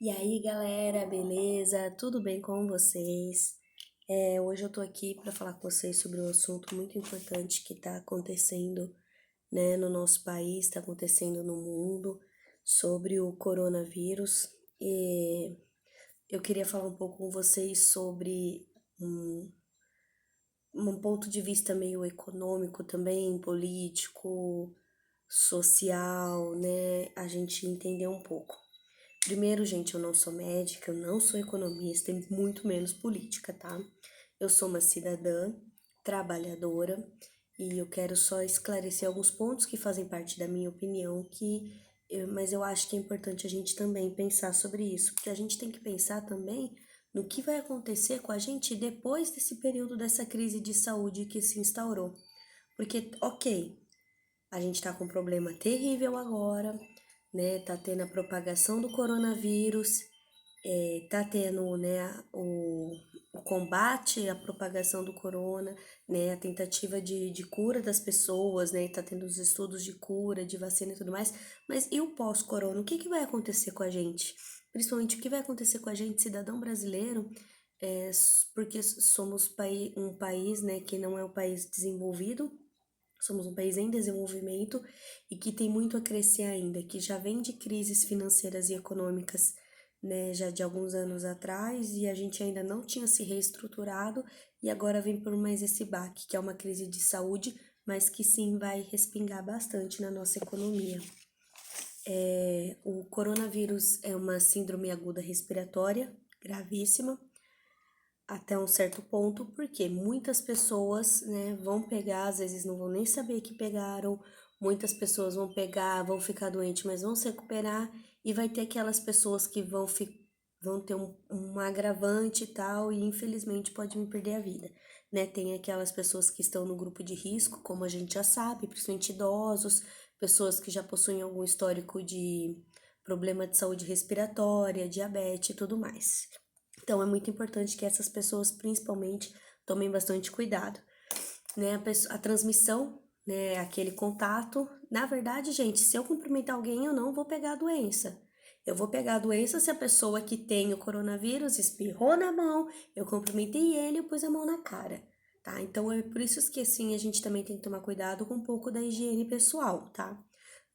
E aí, galera, beleza? Tudo bem com vocês? Hoje eu tô aqui para falar com vocês sobre um assunto muito importante que tá acontecendo, né, no nosso país, tá acontecendo no mundo, sobre o coronavírus. E eu queria falar um pouco com vocês sobre um, um ponto de vista meio econômico também, político, social, né? A gente entender um pouco. Primeiro, gente, eu não sou médica, eu não sou economista e muito menos política, tá? Eu sou uma cidadã trabalhadora e eu quero só esclarecer alguns pontos que fazem parte da minha opinião, mas eu acho que é importante a gente também pensar sobre isso, porque a gente tem que pensar também no que vai acontecer com a gente depois desse período dessa crise de saúde que se instaurou. Porque, ok, a gente tá com um problema terrível agora, né? Tá tendo a propagação do coronavírus, tá tendo, né, o combate à propagação do corona, né? A tentativa de cura das pessoas, né? Tá tendo os estudos de cura, de vacina e tudo mais. Mas e o pós-corona? O que que vai acontecer com a gente? Principalmente o que vai acontecer com a gente, cidadão brasileiro, porque somos um país, né, que não é um país desenvolvido. Somos um país em desenvolvimento e que tem muito a crescer ainda, que já vem de crises financeiras e econômicas, né, já de alguns anos atrás, e a gente ainda não tinha se reestruturado, e agora vem por mais esse baque, que é uma crise de saúde, mas que sim vai respingar bastante na nossa economia. O coronavírus é uma síndrome aguda respiratória gravíssima, até um certo ponto, porque muitas pessoas, né, vão pegar, às vezes não vão nem saber que pegaram, muitas pessoas vão pegar, vão ficar doentes, mas vão se recuperar, e vai ter aquelas pessoas que vão ter um agravante e tal, e infelizmente pode me perder a vida, né? Tem aquelas pessoas que estão no grupo de risco, como a gente já sabe, principalmente idosos, pessoas que já possuem algum histórico de problema de saúde respiratória, diabetes e tudo mais. Então, é muito importante que essas pessoas, principalmente, tomem bastante cuidado, né? A transmissão, né? Aquele contato. Na verdade, gente, se eu cumprimentar alguém, eu não vou pegar a doença. Eu vou pegar a doença se a pessoa que tem o coronavírus espirrou na mão, eu cumprimentei ele e pus a mão na cara, tá? Então, é por isso que, assim, a gente também tem que tomar cuidado com um pouco da higiene pessoal, tá?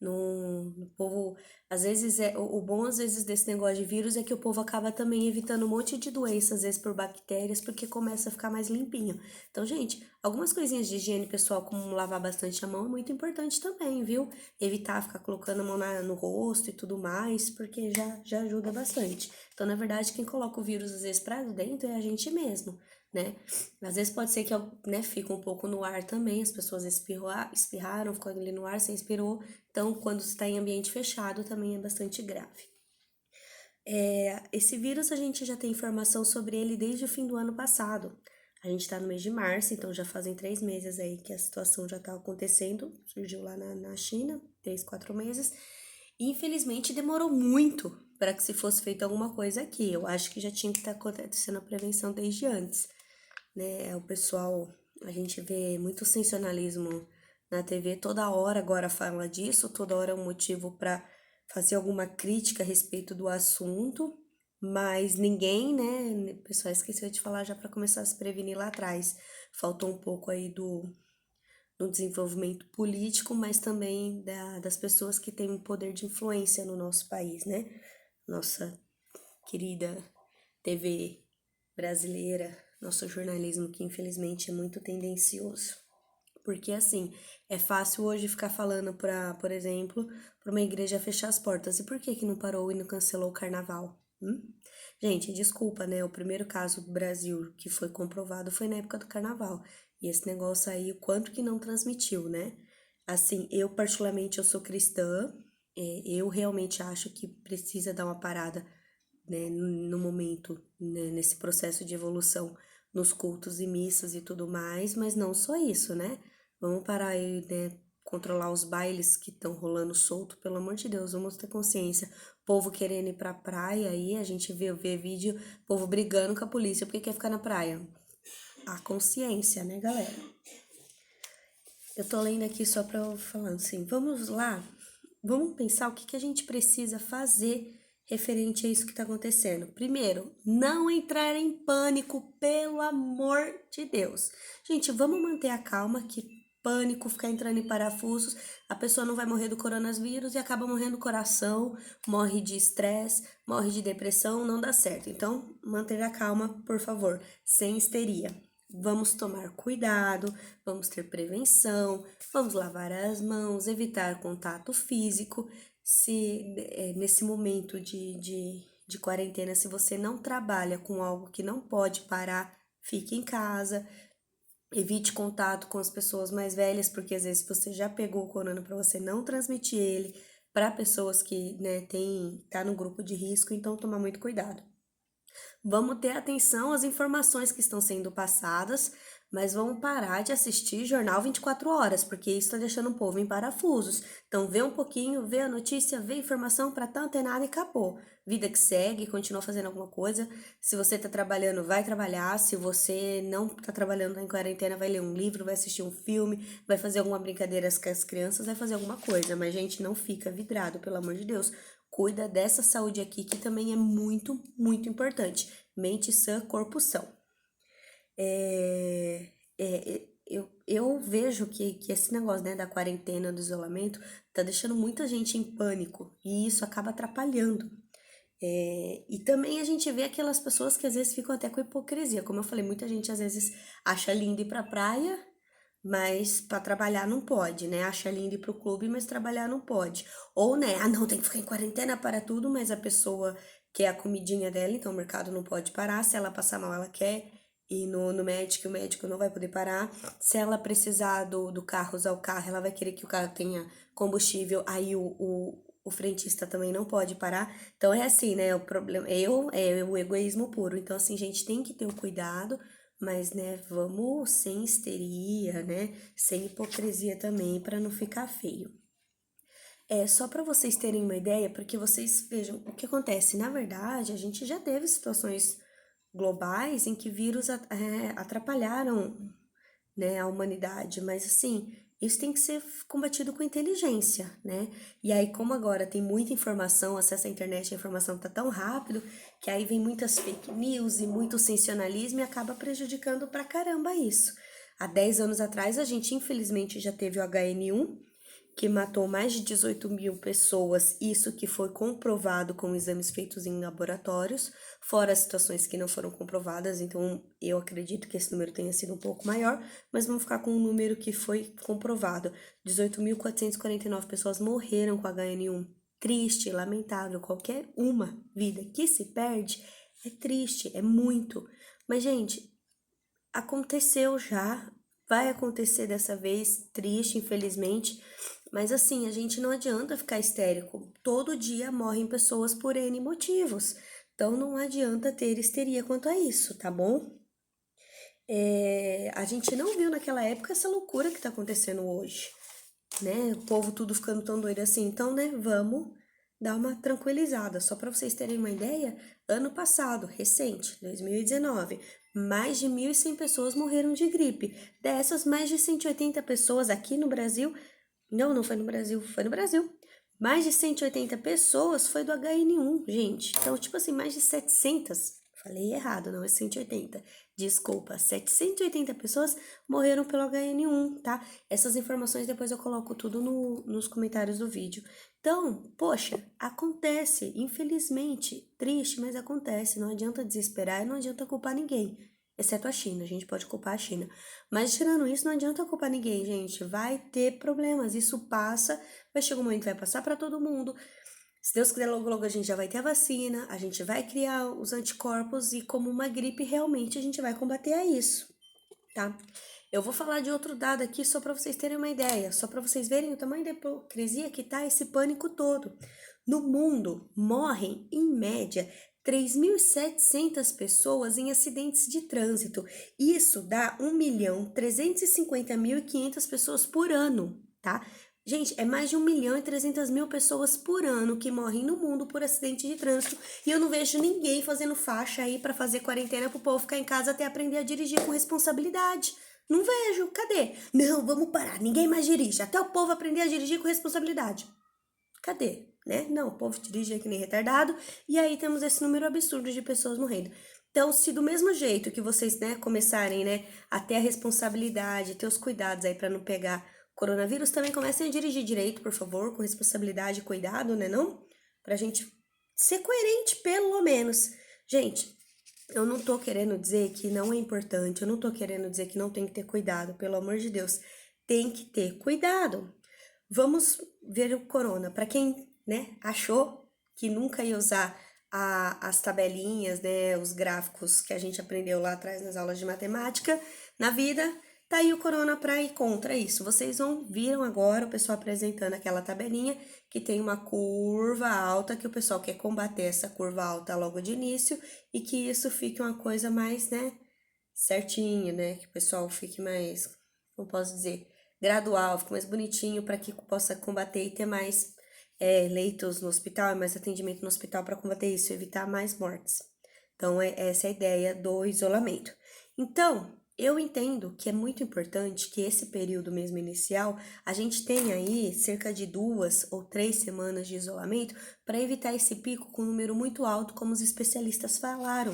No povo, às vezes o bom às vezes desse negócio de vírus é que o povo acaba também evitando um monte de doenças, às vezes por bactérias, porque começa a ficar mais limpinho. Então, gente, algumas coisinhas de higiene pessoal, como lavar bastante a mão, é muito importante também, viu? Evitar ficar colocando a mão no rosto e tudo mais, porque já ajuda bastante. Então, na verdade, quem coloca o vírus às vezes pra dentro é a gente mesmo, né? Às vezes pode ser que, né, fica um pouco no ar também, as pessoas espirraram, ficou ali no ar, você expirou. Então, quando está em ambiente fechado, também é bastante grave. Esse vírus a gente já tem informação sobre ele desde o fim do ano passado. A gente está no mês de março, então já fazem 3 meses aí que a situação já está acontecendo. Surgiu lá na China, 3, 4 meses. E infelizmente demorou muito para que se fosse feita alguma coisa aqui. Eu acho que já tinha que estar acontecendo a prevenção desde antes, né? O pessoal, a gente vê muito sensacionalismo na TV, toda hora agora fala disso, toda hora é um motivo para fazer alguma crítica a respeito do assunto, mas ninguém, né? O pessoal esqueceu de falar já para começar a se prevenir lá atrás. Faltou um pouco aí do desenvolvimento político, mas também das pessoas que têm um poder de influência no nosso país, né? Nossa querida TV brasileira, nosso jornalismo que infelizmente é muito tendencioso. Porque assim, é fácil hoje ficar falando para, por exemplo, para uma igreja fechar as portas. E por que que não parou e não cancelou o carnaval? Gente, desculpa, né? O primeiro caso do Brasil que foi comprovado foi na época do carnaval. E esse negócio aí, o quanto que não transmitiu, né? Assim, eu particularmente eu sou cristã, eu realmente acho que precisa dar uma parada, né, no momento, né, nesse processo de evolução nos cultos e missas e tudo mais, mas não só isso, né? Vamos parar aí, né, controlar os bailes que estão rolando solto, pelo amor de Deus, vamos ter consciência. Povo querendo ir pra praia aí, a gente vê vídeo, povo brigando com a polícia porque quer ficar na praia. A consciência, né, galera? Eu tô lendo aqui só pra eu falando assim, vamos lá, vamos pensar o que que a gente precisa fazer referente a isso que está acontecendo. Primeiro, não entrar em pânico, pelo amor de Deus. Gente, vamos manter a calma, que pânico, ficar entrando em parafusos, a pessoa não vai morrer do coronavírus e acaba morrendo do coração, morre de estresse, morre de depressão, não dá certo. Então, manter a calma, por favor, sem histeria. Vamos tomar cuidado, vamos ter prevenção, vamos lavar as mãos, evitar contato físico. Se nesse momento de quarentena, se você não trabalha com algo que não pode parar, fique em casa. Evite contato com as pessoas mais velhas, porque às vezes você já pegou o corona para você não transmitir ele para pessoas que, né, tá no grupo de risco, então tomar muito cuidado. Vamos ter atenção às informações que estão sendo passadas, mas vamos parar de assistir jornal 24 horas, porque isso está deixando o povo em parafusos. Então, vê um pouquinho, vê a notícia, vê a informação para estar antenado e acabou. Vida que segue, continua fazendo alguma coisa. Se você está trabalhando, vai trabalhar. Se você não está trabalhando, tá em quarentena, vai ler um livro, vai assistir um filme, vai fazer alguma brincadeira com as crianças, vai fazer alguma coisa. Mas, gente, não fica vidrado, pelo amor de Deus. Cuida dessa saúde aqui, que também é muito, muito importante. Mente sã, corpo são. Eu vejo que esse negócio, né, da quarentena, do isolamento, tá deixando muita gente em pânico e isso acaba atrapalhando. E também a gente vê aquelas pessoas que às vezes ficam até com hipocrisia. Como eu falei, muita gente às vezes acha lindo ir pra praia, mas para trabalhar não pode, né? Acha lindo ir pro clube, mas trabalhar não pode. Ou, né, não, tem que ficar em quarentena para tudo, mas a pessoa quer a comidinha dela, então o mercado não pode parar. Se ela passar mal, ela quer ir no médico, o médico não vai poder parar. Se ela precisar do carro, usar o carro, ela vai querer que o carro tenha combustível, aí o frentista também não pode parar. Então é assim, né? O problema é o egoísmo puro. Então, assim, gente, tem que ter o cuidado, mas, né, vamos sem histeria, né? Sem hipocrisia também, para não ficar feio. Só para vocês terem uma ideia, porque vocês vejam o que acontece. Na verdade, a gente já teve situações globais em que vírus atrapalharam, né, a humanidade, mas assim, isso tem que ser combatido com inteligência, né? E aí, como agora tem muita informação, acesso à internet, a informação tá tão rápido, que aí vem muitas fake news e muito sensacionalismo e acaba prejudicando pra caramba isso. Há 10 anos atrás, a gente infelizmente já teve o HN1, que matou mais de 18 mil pessoas, isso que foi comprovado com exames feitos em laboratórios, fora as situações que não foram comprovadas, então eu acredito que esse número tenha sido um pouco maior, mas vamos ficar com um número que foi comprovado. 18.449 pessoas morreram com HN1. Triste, lamentável, qualquer uma vida que se perde é triste, é muito. Mas, gente, aconteceu já, vai acontecer dessa vez, triste, infelizmente, mas assim, a gente não adianta ficar histérico. Todo dia morrem pessoas por N motivos. Então não adianta ter histeria quanto a isso, tá bom? A gente não viu naquela época essa loucura que tá acontecendo hoje, né? O povo tudo ficando tão doido assim. Então, né, vamos dar uma tranquilizada. Só para vocês terem uma ideia, ano passado, recente, 2019, mais de 1.100 pessoas morreram de gripe. Dessas, mais de 180 pessoas aqui no Brasil. Não foi no Brasil, foi no Brasil. Mais de 180 pessoas foi do HN1, gente. Então, tipo assim, mais de 700. Falei errado, não é 180. Desculpa, 780 pessoas morreram pelo HN1, tá? Essas informações depois eu coloco tudo nos comentários do vídeo. Então, poxa, acontece, infelizmente, triste, mas acontece. Não adianta desesperar e não adianta culpar ninguém, exceto a China. A gente pode culpar a China. Mas tirando isso, não adianta culpar ninguém, gente. Vai ter problemas, isso passa, vai chegar um momento que vai passar para todo mundo. Se Deus quiser, logo logo a gente já vai ter a vacina, a gente vai criar os anticorpos e como uma gripe, realmente a gente vai combater a isso, tá? Eu vou falar de outro dado aqui só para vocês terem uma ideia, só para vocês verem o tamanho da hipocrisia que tá esse pânico todo. No mundo, morrem, em média, 3.700 pessoas em acidentes de trânsito. Isso dá 1.350.500 pessoas por ano, tá? Gente, é mais de 1.300.000 pessoas por ano que morrem no mundo por acidente de trânsito e eu não vejo ninguém fazendo faixa aí para fazer quarentena pro povo ficar em casa até aprender a dirigir com responsabilidade. Não vejo, cadê? Não, vamos parar, ninguém mais dirige, até o povo aprender a dirigir com responsabilidade. Cadê? né? Não, o povo dirige que nem retardado, e aí temos esse número absurdo de pessoas morrendo. Então, se do mesmo jeito que vocês, né, começarem, né, a ter a responsabilidade, ter os cuidados aí para não pegar coronavírus, também comecem a dirigir direito, por favor, com responsabilidade e cuidado, né, não? Pra gente ser coerente, pelo menos. Gente, eu não tô querendo dizer que não é importante, eu não tô querendo dizer que não tem que ter cuidado, pelo amor de Deus. Tem que ter cuidado. Vamos ver o corona. Para quem, né, achou que nunca ia usar as tabelinhas, né, os gráficos que a gente aprendeu lá atrás nas aulas de matemática, na vida, tá aí o corona para ir contra isso. Vocês viram agora o pessoal apresentando aquela tabelinha que tem uma curva alta, que o pessoal quer combater essa curva alta logo de início e que isso fique uma coisa mais, né, certinho, né, que o pessoal fique mais, como posso dizer, gradual, fique mais bonitinho para que possa combater e ter mais leitos no hospital, mais atendimento no hospital para combater isso, evitar mais mortes. Então, essa é a ideia do isolamento. Então, eu entendo que é muito importante que esse período mesmo inicial, a gente tenha aí cerca de 2 ou 3 semanas de isolamento para evitar esse pico com um número muito alto, como os especialistas falaram.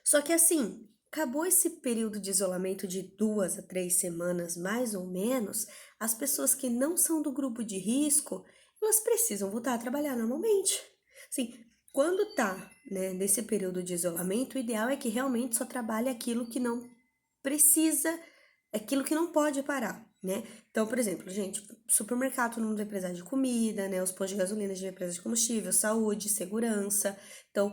Só que assim, acabou esse período de isolamento de 2 a 3 semanas, mais ou menos, as pessoas que não são do grupo de risco, elas precisam voltar a trabalhar normalmente. Assim, quando tá, né, nesse período de isolamento, o ideal é que realmente só trabalhe aquilo que não precisa, aquilo que não pode parar, né? Então, por exemplo, gente, supermercado todo mundo vai precisar de comida, né? Os postos de gasolina vai precisar de combustível, saúde, segurança. Então,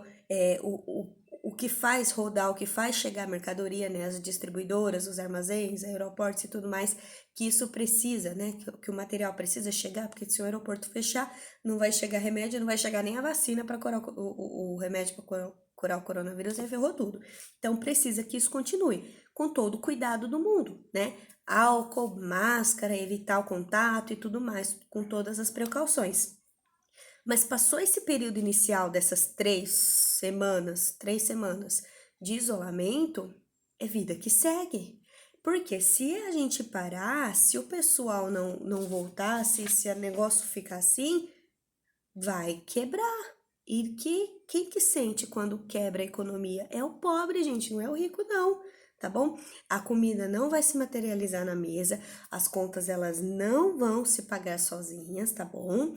o que faz rodar, o que faz chegar a mercadoria, né? As distribuidoras, os armazéns, aeroportos e tudo mais, que isso precisa, né? Que o material precisa chegar, porque se o aeroporto fechar, não vai chegar remédio, não vai chegar nem a vacina para curar o remédio para curar o coronavírus, aí ferrou tudo. Então, precisa que isso continue, com todo o cuidado do mundo, né? Álcool, máscara, evitar o contato e tudo mais, com todas as precauções. Mas passou esse período inicial dessas 3 semanas de isolamento, é vida que segue. Porque se a gente parar, se o pessoal não voltar, se o negócio ficar assim, vai quebrar. E quem que sente quando quebra a economia? É o pobre, gente, não é o rico, não. Tá bom? A comida não vai se materializar na mesa, as contas elas não vão se pagar sozinhas, tá bom?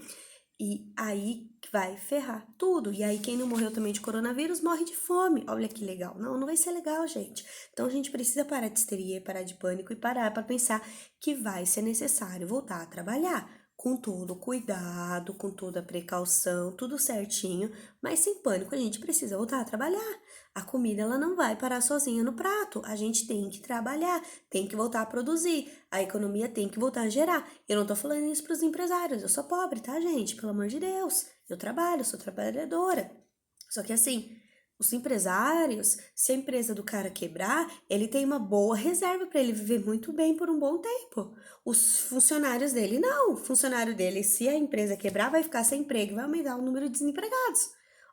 E aí vai ferrar tudo. E aí, quem não morreu também de coronavírus morre de fome. Olha que legal. Não, não vai ser legal, gente. Então a gente precisa parar de histeria, parar de pânico e parar para pensar que vai ser necessário voltar a trabalhar. Com todo cuidado, com toda a precaução, tudo certinho, mas sem pânico, a gente precisa voltar a trabalhar. A comida ela não vai parar sozinha no prato. A gente tem que trabalhar, tem que voltar a produzir. A economia tem que voltar a gerar. Eu não tô falando isso pros empresários. Eu sou pobre, tá, gente? Pelo amor de Deus. Eu trabalho, sou trabalhadora. Só que assim, os empresários, se a empresa do cara quebrar, ele tem uma boa reserva para ele viver muito bem por um bom tempo. Os funcionários dele, não. O funcionário dele, se a empresa quebrar, vai ficar sem emprego, vai aumentar o número de desempregados.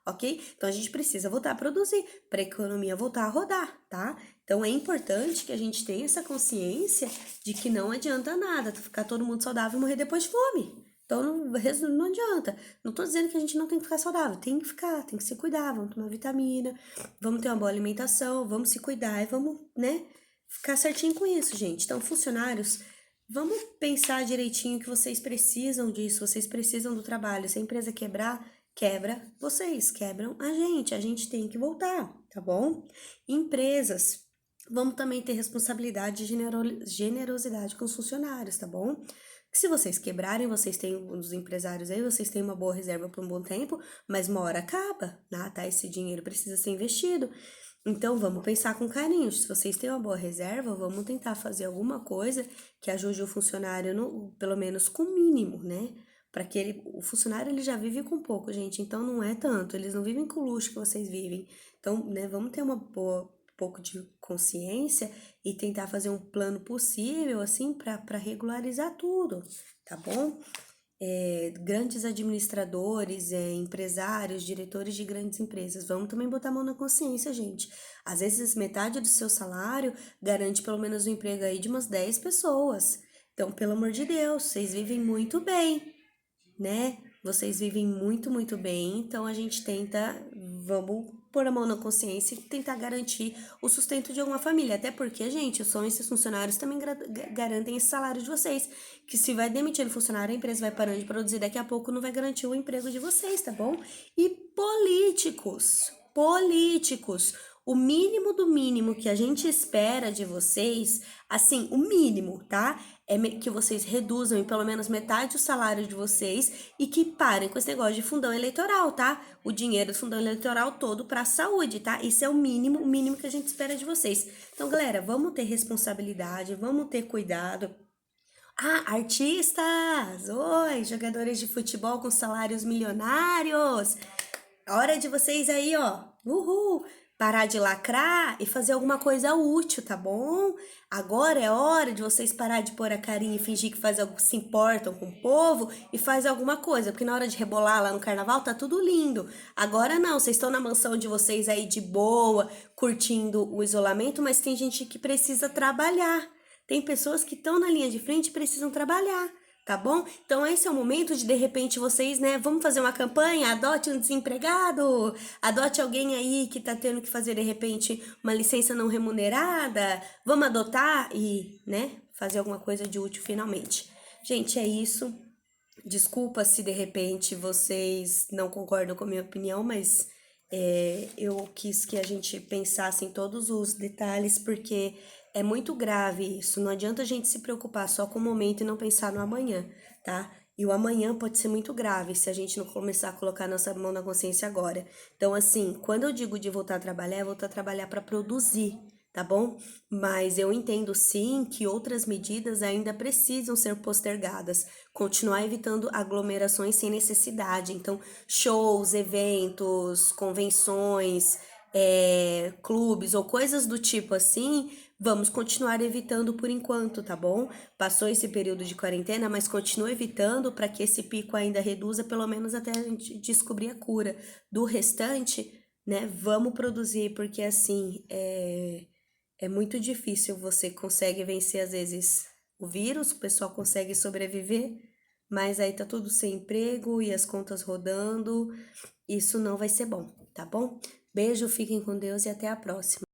Ok? Então a gente precisa voltar a produzir para a economia voltar a rodar, tá? Então é importante que a gente tenha essa consciência de que não adianta nada ficar todo mundo saudável e morrer depois de fome. Então não adianta. Não tô dizendo que a gente não tem que ficar saudável, tem que ficar, tem que se cuidar, vamos tomar vitamina, vamos ter uma boa alimentação, vamos se cuidar e vamos, né, ficar certinho com isso, gente. Então, funcionários, vamos pensar direitinho que vocês precisam disso, vocês precisam do trabalho. Se a empresa quebrar, quebra vocês, quebram a gente tem que voltar, tá bom? Empresas, vamos também ter responsabilidade e generosidade com os funcionários, tá bom? Que se vocês quebrarem, vocês têm os empresários aí, vocês têm uma boa reserva por um bom tempo, mas uma hora acaba, né? Tá? Esse dinheiro precisa ser investido. Então vamos pensar com carinho. Se vocês têm uma boa reserva, vamos tentar fazer alguma coisa que ajude o funcionário, pelo menos com o mínimo, né? Para que o funcionário ele já vive com pouco, gente, então não é tanto, eles não vivem com o luxo que vocês vivem. Então, né, vamos ter pouco de consciência e tentar fazer um plano possível, assim, para regularizar tudo, tá bom? Grandes administradores, empresários, diretores de grandes empresas, vamos também botar a mão na consciência, gente. Às vezes, metade do seu salário garante pelo menos um emprego aí de umas 10 pessoas. Então, pelo amor de Deus, vocês vivem muito bem, né? vocês vivem muito, muito bem, então a gente tenta, vamos pôr a mão na consciência e tentar garantir o sustento de alguma família. Até porque, gente, são esses funcionários também garantem esse salário de vocês. Que se vai demitindo funcionário, a empresa vai parando de produzir, daqui a pouco não vai garantir o emprego de vocês, tá bom? E políticos, o mínimo do mínimo que a gente espera de vocês, assim, o mínimo, tá? É que vocês reduzam em pelo menos metade o salário de vocês e que parem com esse negócio de fundão eleitoral, tá? O dinheiro do fundão eleitoral todo para a saúde, tá? Isso é o mínimo que a gente espera de vocês. Então, galera, vamos ter responsabilidade, vamos ter cuidado. Ah, artistas! Oi, jogadores de futebol com salários milionários! A hora de vocês aí, ó, uhul, parar de lacrar e fazer alguma coisa útil, tá bom? Agora é hora de vocês parar de pôr a carinha e fingir que faz algo, se importam com o povo e faz alguma coisa, porque na hora de rebolar lá no carnaval tá tudo lindo. Agora não, vocês estão na mansão de vocês aí de boa, curtindo o isolamento, mas tem gente que precisa trabalhar. Tem pessoas que estão na linha de frente e precisam trabalhar, tá bom? Então esse é o momento de repente vocês, né, vamos fazer uma campanha, adote um desempregado, adote alguém aí que tá tendo que fazer de repente uma licença não remunerada, vamos adotar e, né, fazer alguma coisa de útil finalmente. Gente, é isso. Desculpa se de repente vocês não concordam com a minha opinião, mas eu quis que a gente pensasse em todos os detalhes, porque é muito grave isso. Não adianta a gente se preocupar só com o momento e não pensar no amanhã, tá? E o amanhã pode ser muito grave se a gente não começar a colocar nossa mão na consciência agora. Então, assim, quando eu digo de voltar a trabalhar, é voltar a trabalhar para produzir, tá bom? Mas eu entendo sim que outras medidas ainda precisam ser postergadas, continuar evitando aglomerações sem necessidade. Então, shows, eventos, convenções, clubes ou coisas do tipo assim, vamos continuar evitando por enquanto, tá bom? Passou esse período de quarentena, mas continua evitando para que esse pico ainda reduza, pelo menos até a gente descobrir a cura. Do restante, né, vamos produzir, porque assim, é muito difícil. Você consegue vencer, às vezes, o vírus, o pessoal consegue sobreviver, mas aí tá tudo sem emprego e as contas rodando. Isso não vai ser bom, tá bom? Beijo, fiquem com Deus e até a próxima.